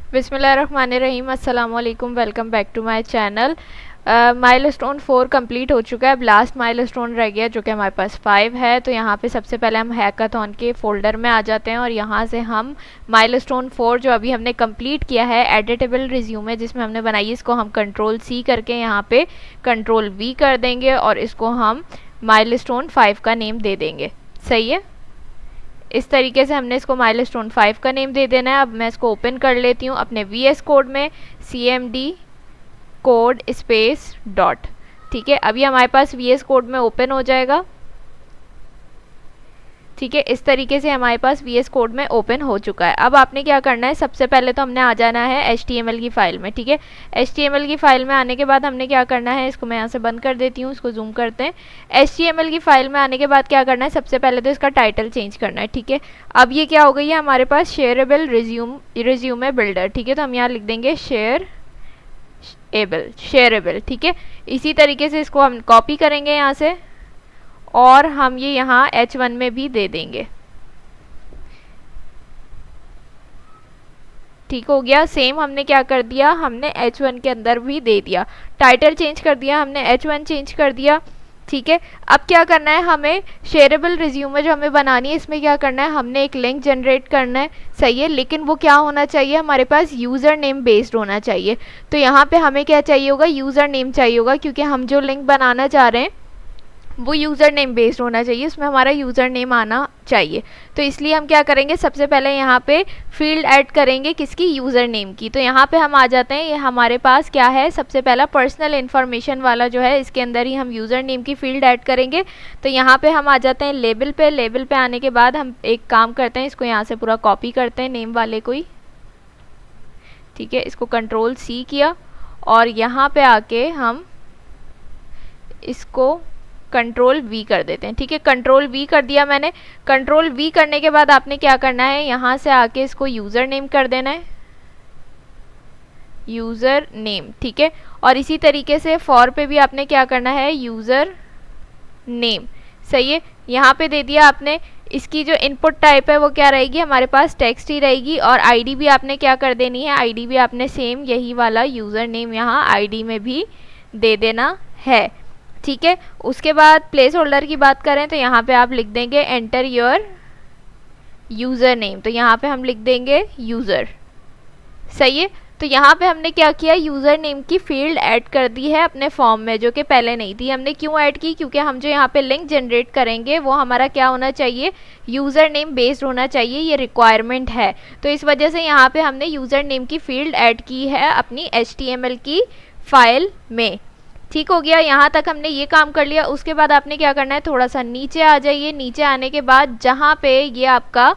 बिस्मिल्लाहिर्रहमानिर्रहीम, अस्सलामुअलैकुम, welcome back to my channel. Milestone 4 complete हो चुका है। अब लास्ट माइलस्टोन रह गया जो कि हमारे पास 5 है। तो यहाँ पे सबसे पहले हम हैकाथॉन के फोल्डर में आ जाते हैं और यहाँ से हम माइलस्टोन 4 जो अभी हमने कंप्लीट किया है एडिटेबल रिज्यूमे जिसमें हमने बनाई, इसको हम कंट्रोल C करके यहाँ पे कंट्रोल V कर देंगे और इसको हम माइलस्टोन 5 का नेम दे देंगे। सही है, इस तरीके से हमने इसको माइलस्टोन 5 का नेम दे देना है। अब मैं इसको ओपन कर लेती हूँ अपने VS कोड में, CMD कोड स्पेस डॉट। ठीक है, अभी हमारे पास VS कोड में ओपन हो जाएगा। ठीक है, इस तरीके से हमारे पास VS कोड में ओपन हो चुका है। अब आपने क्या करना है, सबसे पहले तो हमने आ जाना है HTML की फाइल में। ठीक है, HTML की फाइल में आने के बाद हमने क्या करना है, इसको मैं यहाँ से बंद कर देती हूँ, इसको जूम करते हैं। HTML की फाइल में आने के बाद क्या करना है, सबसे पहले तो इसका टाइटल चेंज करना है। ठीक है, अब ये क्या हो गई है हमारे पास, शेयरेबल रिज्यूमे बिल्डर। ठीक है, तो हम यहाँ लिख देंगे शेयरेबल। ठीक है, इसी तरीके से इसको हम कॉपी करेंगे यहाँ से और हम ये यहाँ H1 में भी दे देंगे। ठीक हो गया, सेम हमने क्या कर दिया, हमने H1 के अंदर भी दे दिया। टाइटल चेंज कर दिया हमने, H1 चेंज कर दिया। ठीक है, अब क्या करना है, हमें शेयरेबल रिज्यूमे जो हमें बनानी है इसमें क्या करना है, हमने एक लिंक जनरेट करना है। सही है, लेकिन वो क्या होना चाहिए, हमारे पास यूज़र नेम बेस्ड होना चाहिए। तो यहाँ पे हमें क्या चाहिए होगा, यूज़र नेम चाहिए होगा, क्योंकि हम जो लिंक बनाना चाह रहे हैं वो यूज़र नेम बेस्ड होना चाहिए, उसमें हमारा यूज़र नेम आना चाहिए। तो इसलिए हम क्या करेंगे, सबसे पहले यहाँ पे फील्ड ऐड करेंगे किसकी, यूज़र नेम की। तो यहाँ पे हम आ जाते हैं, ये हमारे पास क्या है, सबसे पहला पर्सनल इन्फॉर्मेशन वाला जो है इसके अंदर ही हम यूज़र नेम की फील्ड ऐड करेंगे। तो यहाँ पे हम आ जाते हैं लेबल पे। लेबल पे आने के बाद हम एक काम करते हैं, इसको यहाँ से पूरा कॉपी करते हैं नेम वाले को ही। ठीक है, इसको कंट्रोल C किया और यहाँ पे आके हम इसको कंट्रोल V कर देते हैं। ठीक है, कंट्रोल V कर दिया मैंने। कंट्रोल V करने के बाद आपने क्या करना है, यहाँ से आके इसको यूज़र नेम कर देना है, यूज़र नेम। ठीक है, और इसी तरीके से फॉर पे भी आपने क्या करना है, यूज़र नेम। सही है, यहाँ पे दे दिया आपने। इसकी जो इनपुट टाइप है वो क्या रहेगी, हमारे पास टेक्स्ट ही रहेगी। और आईडी भी आपने क्या कर देनी है, आईडी भी आपने सेम यही वाला यूज़र नेम यहाँ आईडी में भी दे देना है। ठीक है, उसके बाद प्लेस होल्डर की बात करें तो यहाँ पे आप लिख देंगे एंटर योर यूज़र नेम। तो यहाँ पे हम लिख देंगे यूज़र। सही है, तो यहाँ पे हमने क्या किया, यूज़र नेम की फील्ड ऐड कर दी है अपने फॉर्म में, जो कि पहले नहीं थी। हमने क्यों ऐड की, क्योंकि हम जो यहाँ पे लिंक जनरेट करेंगे वो हमारा क्या होना चाहिए, यूज़र नेम बेस्ड होना चाहिए, ये रिक्वायरमेंट है। तो इस वजह से यहाँ पे हमने यूज़र नेम की फील्ड ऐड की है अपनी HTML की फाइल में। ठीक हो गया, यहाँ तक हमने ये काम कर लिया। उसके बाद आपने क्या करना है, थोड़ा सा नीचे आ जाइए। नीचे आने के बाद जहाँ पे ये आपका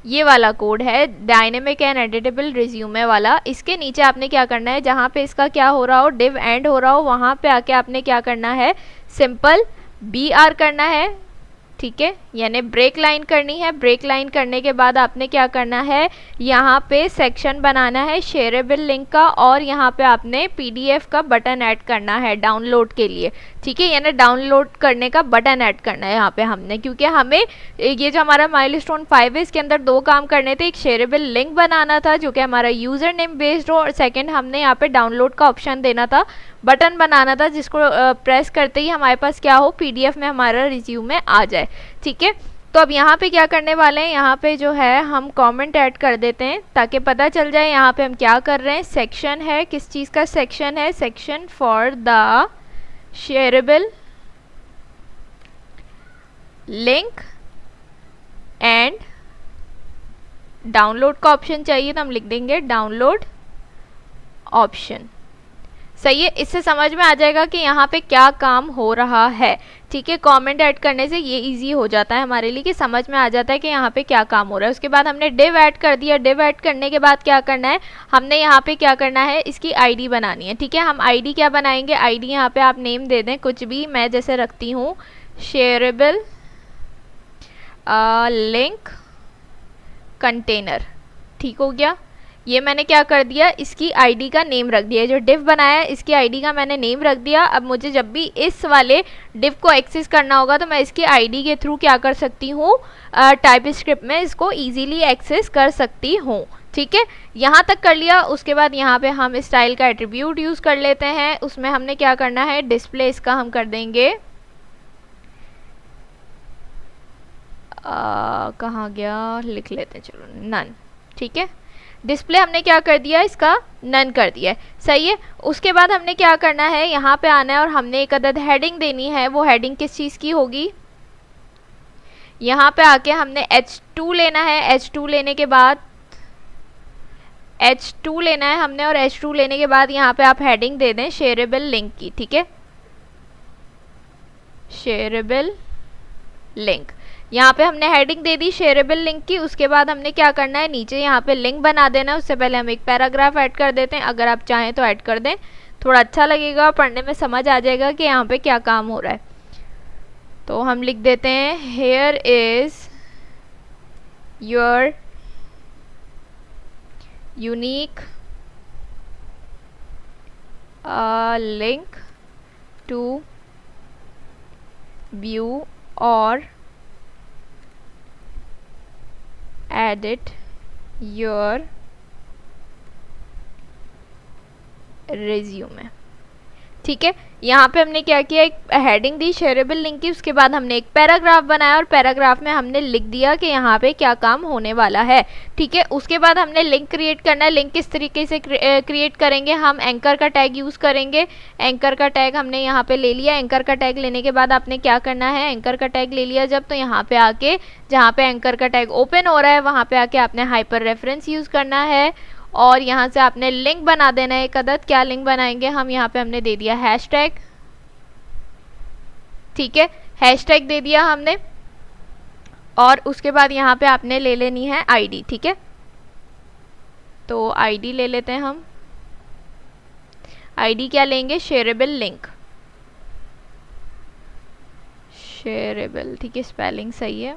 ये वाला कोड है डायनेमिक एंड एडिटेबल रिज्यूमे वाला, इसके नीचे आपने क्या करना है, जहाँ पे इसका क्या हो रहा हो, डिव एंड हो रहा हो, वहाँ पे आके आपने क्या करना है, सिंपल BR करना है। ठीक है, यानी ब्रेक लाइन करनी है। ब्रेक लाइन करने के बाद आपने क्या करना है, यहाँ पे सेक्शन बनाना है शेयरेबल लिंक का और यहाँ पे आपने PDF का बटन ऐड करना है डाउनलोड के लिए। ठीक है, यानी डाउनलोड करने का बटन ऐड करना है यहाँ पे हमने, क्योंकि हमें ये जो हमारा माइलस्टोन 5 है इसके अंदर दो काम करने थे। एक शेयरेबल लिंक बनाना था जो कि हमारा यूज़र नेम बेस्ड हो, और सेकेंड हमने यहाँ पे डाउनलोड का ऑप्शन देना था, बटन बनाना था जिसको प्रेस करते ही हमारे पास क्या हो, PDF में हमारा रिज्यूमे आ जाए। ठीक है, तो अब यहाँ पे क्या करने वाले हैं, यहाँ पे जो है हम कमेंट ऐड कर देते हैं ताकि पता चल जाए यहाँ पे हम क्या कर रहे हैं। सेक्शन है, किस चीज़ का सेक्शन है, section for the shareable link and download का ऑप्शन चाहिए, तो हम लिख देंगे डाउनलोड ऑप्शन। सही है, इससे समझ में आ जाएगा कि यहाँ पे क्या काम हो रहा है। ठीक है, कमेंट ऐड करने से ये इजी हो जाता है हमारे लिए कि समझ में आ जाता है कि यहाँ पे क्या काम हो रहा है। उसके बाद हमने डिव ऐड कर दिया। डिव ऐड करने के बाद क्या करना है, हमने यहाँ पे क्या करना है, इसकी आईडी बनानी है। ठीक है, हम आईडी क्या बनाएंगे, आईडी यहाँ पे आप नेम दे दें कुछ भी, मैं जैसे रखती हूँ शेयरेबल लिंक कंटेनर। ठीक हो गया, ये मैंने क्या कर दिया, इसकी आईडी का नेम रख दिया। जो डिव बनाया है इसकी आईडी का मैंने नेम रख दिया। अब मुझे जब भी इस वाले डिव को एक्सेस करना होगा तो मैं इसकी आईडी के थ्रू क्या कर सकती हूँ, टाइप स्क्रिप्ट में इसको इजीली एक्सेस कर सकती हूँ। ठीक है, यहाँ तक कर लिया। उसके बाद यहाँ पे हम स्टाइल का एट्रीब्यूट यूज़ कर लेते हैं। उसमें हमने क्या करना है, डिस्प्ले इसका हम कर देंगे, कहाँ गया, लिख लेते हैं चलो, नन। ठीक है, डिस्प्ले हमने क्या कर दिया, इसका नन कर दिया है। सही है। उसके बाद हमने क्या करना है, यहाँ पे आना है और हमने एक अदद हेडिंग देनी है। वो हेडिंग किस चीज़ की होगी, यहाँ पे आके हमने H2 लेना है। H2 लेने के बाद H2 लेना है हमने, और H2 लेने के बाद यहाँ पे आप हेडिंग दे दें शेयरेबल लिंक की। ठीक है, शेयरेबल लिंक, यहाँ पे हमने हेडिंग दे दी शेयरेबल लिंक की। उसके बाद हमने क्या करना है, नीचे यहाँ पे लिंक बना देना है। उससे पहले हम एक पैराग्राफ ऐड कर देते हैं, अगर आप चाहें तो ऐड कर दें, थोड़ा अच्छा लगेगा, पढ़ने में समझ आ जाएगा कि यहाँ पे क्या काम हो रहा है। तो हम लिख देते हैं, here is your unique link to view और edit your resume। ठीक है, यहाँ पे हमने क्या किया, एक हेडिंग दी शेयरेबल लिंक की। उसके बाद हमने एक पैराग्राफ बनाया और पैराग्राफ में हमने लिख दिया कि यहाँ पे क्या काम होने वाला है। ठीक है, उसके बाद हमने लिंक क्रिएट करना है। लिंक किस तरीके से क्रिएट करेंगे, हम एंकर का टैग यूज़ करेंगे। एंकर का टैग हमने यहाँ पे ले लिया। एंकर का टैग लेने के बाद आपने क्या करना है, एंकर का टैग ले लिया जब, तो यहाँ पे आके जहाँ पे एंकर का टैग ओपन हो रहा है वहाँ पे आके आपने हाइपर रेफरेंस यूज़ करना है और यहाँ से आपने लिंक बना देना है एक अदद। क्या लिंक बनाएंगे हम, यहाँ पे हमने दे दिया हैशटैग। ठीक है, हैशटैग दे दिया हमने, और उसके बाद यहाँ पे आपने ले लेनी है आईडी। ठीक है, तो आईडी ले लेते हैं हम। आईडी क्या लेंगे, शेयरेबल लिंक, शेयरेबल। ठीक है, स्पेलिंग सही है।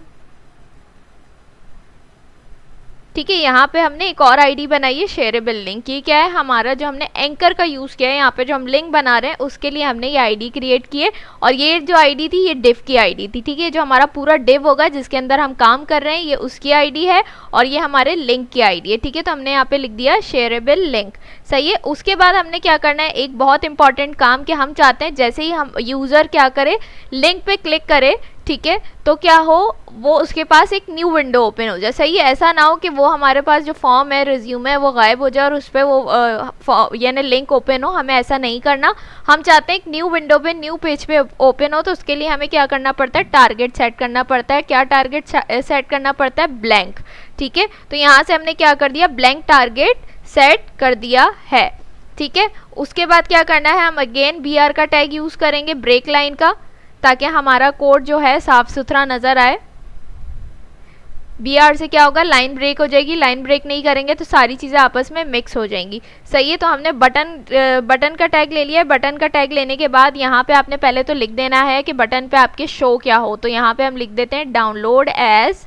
ठीक है, यहाँ पे हमने एक और आईडी बनाई है शेयरेबल लिंक। ये क्या है, हमारा जो हमने एंकर का यूज़ किया है, यहाँ पे जो हम लिंक बना रहे हैं उसके लिए हमने ये आईडी क्रिएट की है। और ये जो आईडी थी ये डिव की आईडी थी। ठीक है, जो हमारा पूरा डिव होगा जिसके अंदर हम काम कर रहे हैं ये उसकी आईडी है और ये हमारे लिंक की आईडी है। ठीक है, तो हमने यहाँ पे लिख दिया शेयरेबल लिंक। सही है। उसके बाद हमने क्या करना है, एक बहुत इंपॉर्टेंट काम कि हम चाहते हैं जैसे ही हम यूज़र क्या करे, लिंक पे क्लिक करे, ठीक है, तो क्या हो, वो उसके पास एक न्यू विंडो ओपन हो जाए। सही है, ऐसा ना हो कि वो हमारे पास जो फॉर्म है, रिज्यूम है, वो गायब हो जाए और उस पर वो यानी लिंक ओपन हो। हमें ऐसा नहीं करना। हम चाहते हैं एक न्यू विंडो पे, न्यू पेज पे ओपन हो। तो उसके लिए हमें क्या करना पड़ता है, टारगेट सेट करना पड़ता है। क्या टारगेट सेट करना पड़ता है, ब्लैंक। ठीक है, तो यहाँ से हमने क्या कर दिया, ब्लैंक टारगेट सेट कर दिया है। ठीक है, उसके बाद क्या करना है, हम अगेन BR का टैग यूज़ करेंगे, ब्रेक लाइन का, ताकि हमारा कोड जो है साफ सुथरा नज़र आए। BR से क्या होगा, लाइन ब्रेक हो जाएगी। लाइन ब्रेक नहीं करेंगे तो सारी चीज़ें आपस में मिक्स हो जाएंगी। सही है, तो हमने बटन का टैग ले लिया है। बटन का टैग लेने के बाद यहाँ पे आपने पहले तो लिख देना है कि बटन पे आपके शो क्या हो। तो यहाँ पे हम लिख देते हैं डाउनलोड एज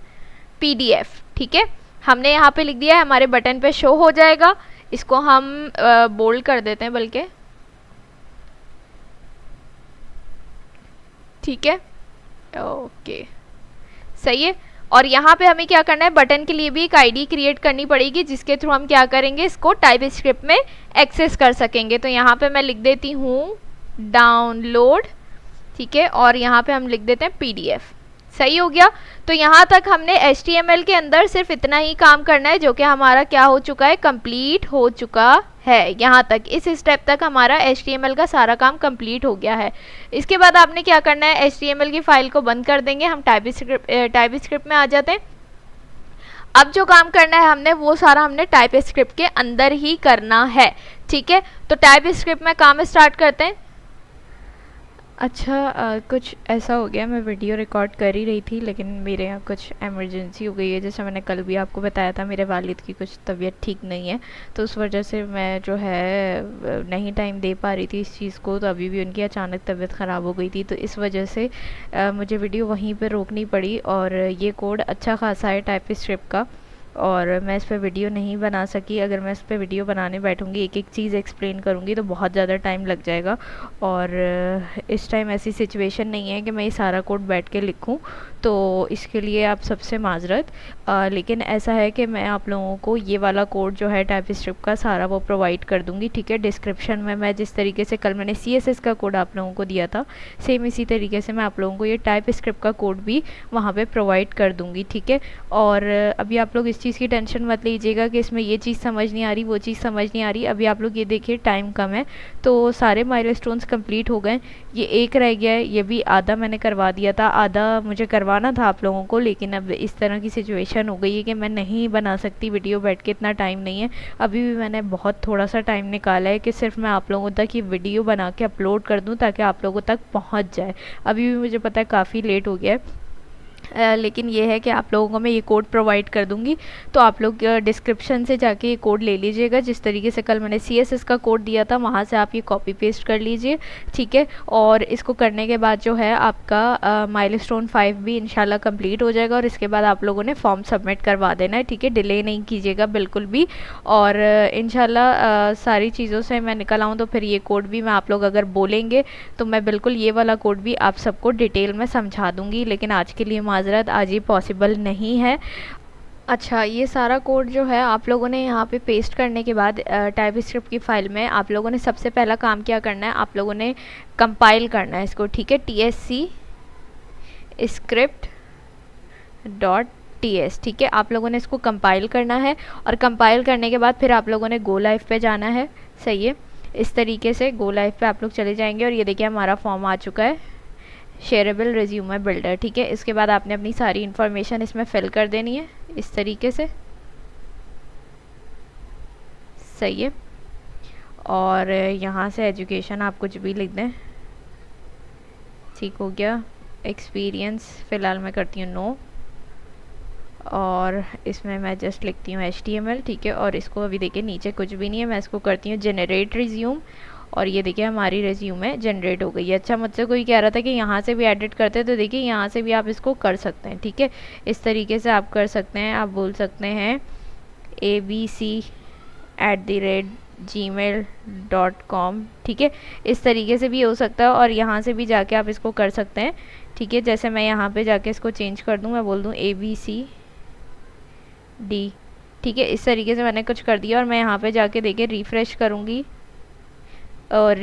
PDF। ठीक है, हमने यहाँ पे लिख दिया है, हमारे बटन पे शो हो जाएगा। इसको हम बोल्ड कर देते हैं बल्कि। ठीक है, ओके, सही है। और यहाँ पे हमें क्या करना है, बटन के लिए भी एक आईडी क्रिएट करनी पड़ेगी जिसके थ्रू हम क्या करेंगे, इसको टाइप स्क्रिप्ट में एक्सेस कर सकेंगे। तो यहाँ पे मैं लिख देती हूँ डाउनलोड। ठीक है, और यहाँ पे हम लिख देते हैं PDF। सही हो गया। तो यहाँ तक हमने HTML के अंदर सिर्फ इतना ही काम करना है जो कि हमारा क्या हो चुका है, कंप्लीट हो चुका है। यहाँ तक, इस स्टेप तक हमारा HTML का सारा काम कंप्लीट हो गया है। इसके बाद आपने क्या करना है, HTML की फाइल को बंद कर देंगे। हम टाइप स्क्रिप्ट में आ जाते हैं। अब जो काम करना है हमने, वो सारा हमने टाइप स्क्रिप्ट के अंदर ही करना है। ठीक है, तो टाइप स्क्रिप्ट में काम स्टार्ट करते हैं। अच्छा, कुछ ऐसा हो गया, मैं वीडियो रिकॉर्ड कर ही रही थी लेकिन मेरे यहाँ कुछ इमरजेंसी हो गई है। जैसे मैंने कल भी आपको बताया था, मेरे वालिद की कुछ तबीयत ठीक नहीं है, तो उस वजह से मैं जो है नहीं टाइम दे पा रही थी इस चीज़ को। तो अभी भी उनकी अचानक तबीयत ख़राब हो गई थी, तो इस वजह से मुझे वीडियो वहीं पर रोकनी पड़ी। और ये कोड अच्छा खासा है टाइप स्क्रिप्ट का, और मैं इस पर वीडियो नहीं बना सकी। अगर मैं इस पर वीडियो बनाने बैठूंगी, एक एक चीज़ एक्सप्लेन करूंगी तो बहुत ज़्यादा टाइम लग जाएगा। और इस टाइम ऐसी सिचुएशन नहीं है कि मैं ये सारा कोड बैठ के लिखूं। तो इसके लिए आप सबसे माजरत। लेकिन ऐसा है कि मैं आप लोगों को ये वाला कोड जो है टाइपस्क्रिप्ट का सारा वो प्रोवाइड कर दूंगी, ठीक है। डिस्क्रिप्शन में मैं जिस तरीके से कल मैंने CSS का कोड आप लोगों को दिया था, सेम इसी तरीके से मैं आप लोगों को ये टाइपस्क्रिप्ट का कोड भी वहाँ पे प्रोवाइड कर दूंगी, ठीक है। और अभी आप लोग इस चीज़ की टेंशन मत लीजिएगा कि इसमें ये चीज़ समझ नहीं आ रही, वो चीज़ समझ नहीं आ रही। अभी आप लोग ये देखिए टाइम कम है, तो सारे माइलस्टोन्स कंप्लीट हो गए। ये एक रह गया है, ये भी आधा मैंने करवा दिया था, आधा मुझे करवाना था आप लोगों को, लेकिन अब इस तरह की सिचुएशन हो गई है कि मैं नहीं बना सकती वीडियो बैठ के, इतना टाइम नहीं है। अभी भी मैंने बहुत थोड़ा सा टाइम निकाला है कि सिर्फ मैं आप लोगों तक ये वीडियो बना के अपलोड कर दूं ताकि आप लोगों तक पहुंच जाए। अभी भी मुझे पता है काफ़ी लेट हो गया है, लेकिन ये है कि आप लोगों को मैं ये कोड प्रोवाइड कर दूंगी, तो आप लोग डिस्क्रिप्शन से जाके ये कोड ले लीजिएगा। जिस तरीके से कल मैंने CSS का कोड दिया था वहाँ से आप ये कॉपी पेस्ट कर लीजिए, ठीक है। और इसको करने के बाद जो है आपका माइलस्टोन 5 भी इंशाल्लाह कंप्लीट हो जाएगा, और इसके बाद आप लोगों ने फॉर्म सबमिट करवा देना है, ठीक है। डिले नहीं कीजिएगा बिल्कुल भी, और इंशाल्लाह सारी चीज़ों से मैं निकल आऊँ तो फिर ये कोड भी मैं आप लोग अगर बोलेंगे तो मैं बिल्कुल ये वाला कोड भी आप सबको डिटेल में समझा दूँगी, लेकिन आज के लिए माजरत, आज ये पॉसिबल नहीं है। अच्छा, ये सारा कोड जो है आप लोगों ने यहाँ पे पेस्ट करने के बाद टाइपस्क्रिप्ट की फ़ाइल में आप लोगों ने सबसे पहला काम क्या करना है, आप लोगों ने कंपाइल करना है इसको, ठीक है। TSC script.ts, ठीक है। आप लोगों ने इसको कंपाइल करना है, और कंपाइल करने के बाद फिर आप लोगों ने गो लाइव पे जाना है, सही है। इस तरीके से गो लाइव पे आप लोग चले जाएंगे, और ये देखिए हमारा फॉर्म आ चुका है, शेयरेबल रिज्यूमे बिल्डर, ठीक है। इसके बाद आपने अपनी सारी इन्फॉर्मेशन इसमें फिल कर देनी है इस तरीके से, सही है। और यहाँ से एजुकेशन आप कुछ भी लिख दें, ठीक हो गया। एक्सपीरियंस फ़िलहाल मैं करती हूँ नो, और इसमें मैं जस्ट लिखती हूँ HTML, ठीक है। और इसको अभी देखिए नीचे कुछ भी नहीं है, मैं इसको करती हूँ जनरेट रिज्यूम, और ये देखिए हमारी रिज्यूमे जनरेट हो गई है। अच्छा, मुझसे कोई कह रहा था कि यहाँ से भी एडिट करते हैं, तो देखिए यहाँ से भी आप इसको कर सकते हैं, ठीक है। इस तरीके से आप कर सकते हैं, आप बोल सकते हैं abc@gmail.com, ठीक है। इस तरीके से भी हो सकता है, और यहाँ से भी जाके आप इसको कर सकते हैं, ठीक है। जैसे मैं यहाँ पे जाके इसको चेंज कर दूँ, मैं बोल दूँ ABCD, ठीक है। इस तरीके से मैंने कुछ कर दिया, और मैं यहाँ पे जाके देखिए रिफ़्रेश करूँगी और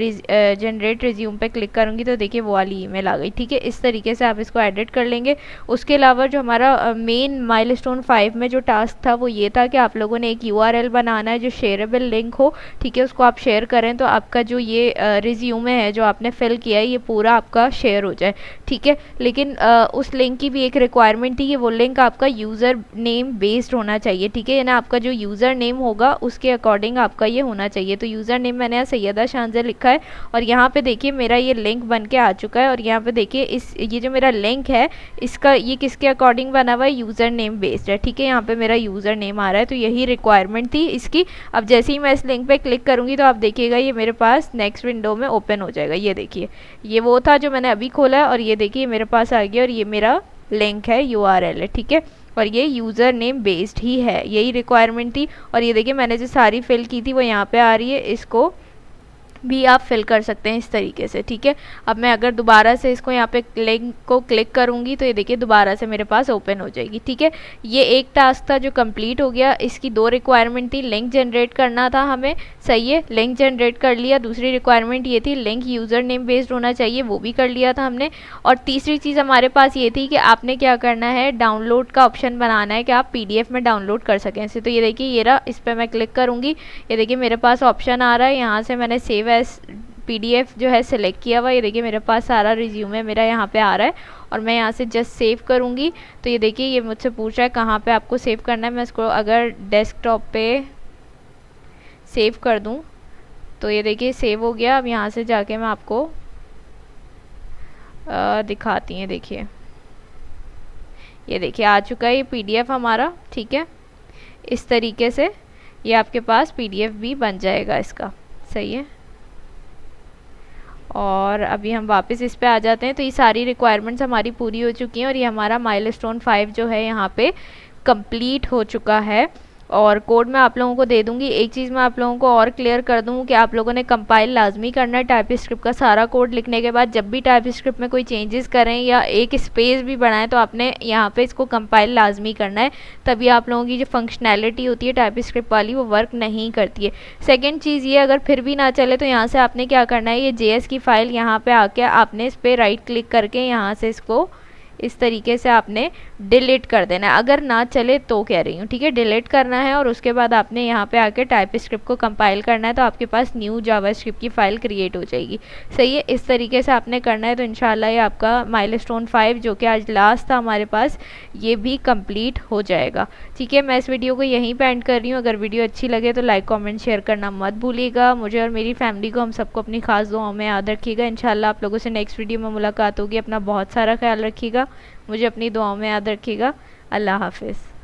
जनरेट रिज्यूम पे क्लिक करूँगी तो देखिए वो वाली ईमेल आ गई, ठीक है। इस तरीके से आप इसको एडिट कर लेंगे। उसके अलावा जो हमारा मेन माइलस्टोन 5 में जो टास्क था वो ये था कि आप लोगों ने एक URL बनाना है जो शेयरेबल लिंक हो, ठीक है। उसको आप शेयर करें तो आपका जो ये रिज्यूमे है जो आपने फिल किया है ये पूरा आपका शेयर हो जाए, ठीक है। लेकिन उस लिंक की भी एक रिक्वायरमेंट थी कि वो लिंक आपका यूज़र नेम बेस्ड होना चाहिए, ठीक है। यानी आपका जो यूज़र नेम होगा उसके अकॉर्डिंग आपका ये होना चाहिए। तो यूज़र नेम मैंने यहाँ सैयदा शान लिखा है, और यहाँ पे देखिए मेरा ये लिंक बन के आ चुका है। और यहाँ पे देखिए ये जो मेरा लिंक है इसका ये किसके अकॉर्डिंग बना हुआ है, यूज़र नेम बेस्ड है, ठीक है। यहाँ पे मेरा यूज़र नेम आ रहा है, तो यही रिक्वायरमेंट थी इसकी। अब जैसे ही मैं इस लिंक पे क्लिक करूँगी तो आप देखिएगा ये मेरे पास नेक्स्ट विंडो में ओपन हो जाएगा। ये देखिए ये वो था जो मैंने अभी खोला है, और ये देखिए मेरे पास आ गया, और ये मेरा लिंक है, URL है, ठीक है। और ये यूज़र नेम बेस्ड ही है, यही रिक्वायरमेंट थी। और ये देखिए मैंने जो सारी फिल की थी वो यहाँ पे आ रही है, इसको भी आप फिल कर सकते हैं इस तरीके से, ठीक है। अब मैं अगर दोबारा से इसको यहाँ पे लिंक को क्लिक करूँगी तो ये देखिए दोबारा से मेरे पास ओपन हो जाएगी, ठीक है। ये एक टास्क था जो कंप्लीट हो गया। इसकी दो रिक्वायरमेंट थी, लिंक जनरेट करना था हमें, सही है, लिंक जनरेट कर लिया। दूसरी रिक्वायरमेंट ये थी लिंक यूज़र नेम बेस्ड होना चाहिए, वो भी कर लिया था हमने। और तीसरी चीज़ हमारे पास ये थी कि आपने क्या करना है, डाउनलोड का ऑप्शन बनाना है कि आप PDF में डाउनलोड कर सकें इसे। तो ये देखिए ये रहा, इस पर मैं क्लिक करूँगी, ये देखिए मेरे पास ऑप्शन आ रहा है। यहाँ से मैंने सेव एज PDF जो है सिलेक्ट किया हुआ, ये देखिए मेरे पास सारा रिज्यूमे मेरा यहाँ पे आ रहा है। और मैं यहाँ से जस्ट सेव करूँगी तो ये देखिए ये मुझसे पूछ रहा है कहाँ पे आपको सेव करना है। मैं इसको अगर डेस्कटॉप पे सेव कर दूँ तो ये देखिए सेव हो गया। अब यहाँ से जाके मैं आपको दिखाती हैं, देखिए ये देखिए आ चुका है ये PDF हमारा, ठीक है। इस तरीके से ये आपके पास PDF भी बन जाएगा इसका, सही है। और अभी हम वापस इस पे आ जाते हैं। तो ये सारी रिक्वायरमेंट्स हमारी पूरी हो चुकी हैं, और ये हमारा माइलस्टोन 5 जो है यहाँ पे कंप्लीट हो चुका है। और कोड मैं आप लोगों को दे दूंगी। एक चीज़ मैं आप लोगों को और क्लियर कर दूँ कि आप लोगों ने कंपाइल लाजमी करना है टाइपस्क्रिप्ट का सारा कोड लिखने के बाद। जब भी टाइपस्क्रिप्ट में कोई चेंजेस करें या एक स्पेस भी बढ़ाएं तो आपने यहाँ पे इसको कंपाइल लाजमी करना है, तभी आप लोगों की जो फंक्शनैलिटी होती है टाइपस्क्रिप्ट वाली वो वर्क नहीं करती है। सेकेंड चीज़ ये, अगर फिर भी ना चले तो यहाँ से आपने क्या करना है, ये JS की फ़ाइल यहाँ पर आके आपने इस पर राइट क्लिक करके यहाँ से इसको इस तरीके से आपने डिलीट कर देना है। अगर ना चले तो कह रही हूँ, ठीक है, डिलीट करना है और उसके बाद आपने यहाँ पे आके टाइपस्क्रिप्ट को कंपाइल करना है, तो आपके पास न्यू जावास्क्रिप्ट की फ़ाइल क्रिएट हो जाएगी। सही है, इस तरीके से आपने करना है। तो इंशाल्लाह ये आपका माइलस्टोन 5 जो कि आज लास्ट था हमारे पास, ये भी कंप्लीट हो जाएगा। ठीक है, मैं इस वीडियो को यहीं पे एंड कर रही हूँ। अगर वीडियो अच्छी लगे तो लाइक कॉमेंट शेयर करना मत भूलिएगा। मुझे और मेरी फैमिली को, हम सबको अपनी खास दुआओं में याद रखिएगा। इंशाल्लाह आप लोगों से नेक्स्ट वीडियो में मुलाकात होगी। अपना बहुत सारा ख्याल रखिएगा, मुझे अपनी दुआओं में याद रखिएगा। अल्लाह हाफिज़।